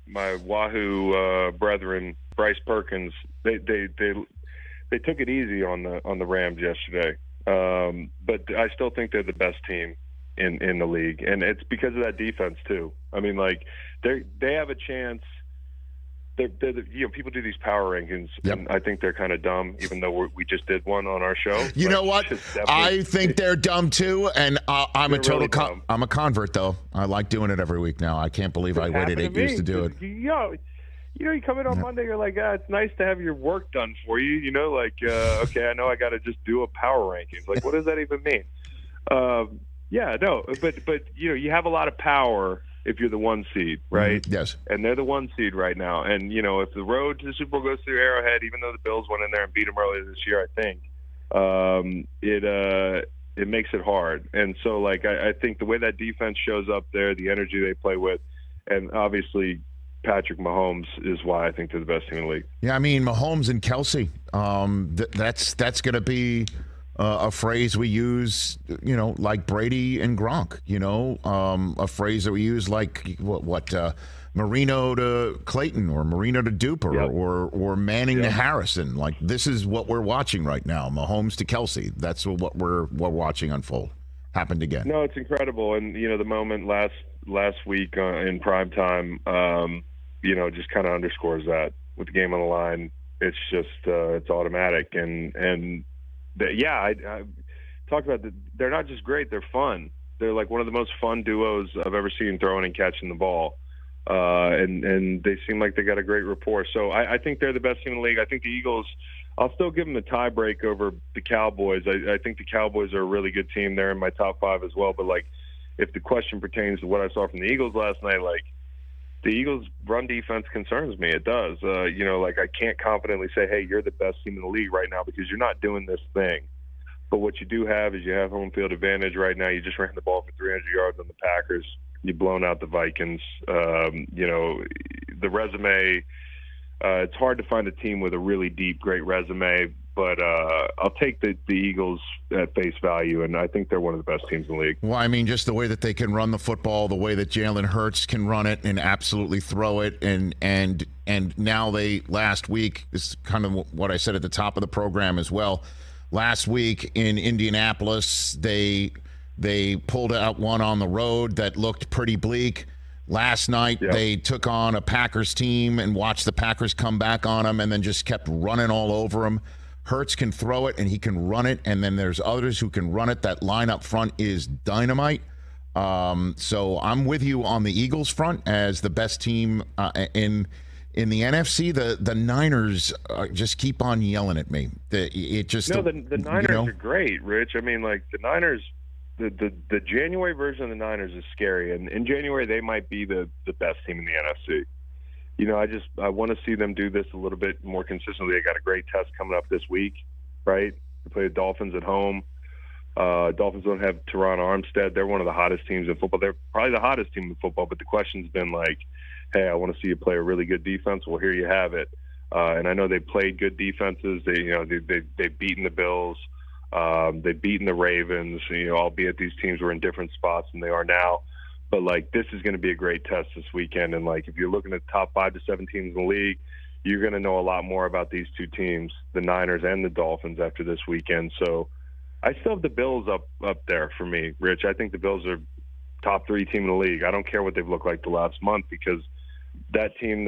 my Wahoo brethren, Bryce Perkins, they took it easy on the Rams yesterday. But I still think they're the best team in the league, and it's because of that defense too. I mean, like they have a chance. People do these power rankings, and I think they're kind of dumb, even though we just did one on our show. You know what? I think they're dumb too, and I'm a total really I'm a convert, though. I like doing it every week now. I can't believe I waited 8 years to do it. You come in on Monday, you're like, it's nice to have your work done for you. Okay, I know I got to just do a power rankings. Like, what does that even mean? But you have a lot of power if you're the 1 seed, right? Yes. And they're the 1 seed right now. And, if the road to the Super Bowl goes through Arrowhead, even though the Bills went in there and beat them earlier this year, I think, it makes it hard. And so, I think the way that defense shows up there, the energy they play with, and obviously Patrick Mahomes is why I think they're the best team in the league. Yeah, I mean, Mahomes and Kelsey, that's going to be a phrase we use, like Brady and Gronk, a phrase that we use like Marino to Clayton or Marino to Duper or Manning to Harrison. Like, this is what we're watching right now, Mahomes to Kelsey. That's what we're watching unfold. Happened again. No, it's incredible. And, the moment last week in primetime, just kind of underscores that. With the game on the line, it's just it's automatic. I talked about they're not just great, they're fun. They're like one of the most fun duos I've ever seen throwing and catching the ball. And they seem like they got a great rapport. So I think they're the best team in the league. I think the Eagles, I'll still give them a tie break over the Cowboys. I think the Cowboys are a really good team. They're in my top 5 as well. But, if the question pertains to what I saw from the Eagles last night, the Eagles' run defense concerns me. It does. I can't confidently say, hey, you're the best team in the league right now because you're not doing this thing. But what you do have is you have home field advantage right now. You just ran the ball for 300 yards on the Packers. You've blown out the Vikings. The resume, it's hard to find a team with a really deep, great resume. But I'll take the Eagles at face value, and I think they're one of the best teams in the league. Well, I mean, just the way that they can run the football, the way that Jalen Hurts can run it and absolutely throw it, and now last week is kind of what I said at the top of the program as well. Last week in Indianapolis, they pulled out one on the road that looked pretty bleak. Last night, they took on a Packers team and watched the Packers come back on them and then just kept running all over them. Hurts can throw it and he can run it, and then there's others who can run it. That line up front is dynamite. So I'm with you on the Eagles front as the best team in the NFC. The Niners just keep on yelling at me. The Niners are great, Rich. I mean, the Niners, the January version of the Niners is scary, and in January they might be the best team in the NFC. I want to see them do this a little bit more consistently. They got a great test coming up this week, right? They play the Dolphins at home. Dolphins don't have Teron Armstead. They're one of the hottest teams in football. They're probably the hottest team in football, but the question's been hey, I want to see you play a really good defense. Well, here you have it. And I know they played good defenses. They've beaten the Bills. They've beaten the Ravens, albeit these teams were in different spots than they are now. But, this is going to be a great test this weekend. And, if you're looking at the top 5 to 7 teams in the league, you're going to know a lot more about these two teams, the Niners and the Dolphins, after this weekend. So I still have the Bills up there for me, Rich. I think the Bills are top 3 team in the league. I don't care what they've looked like the last month because that team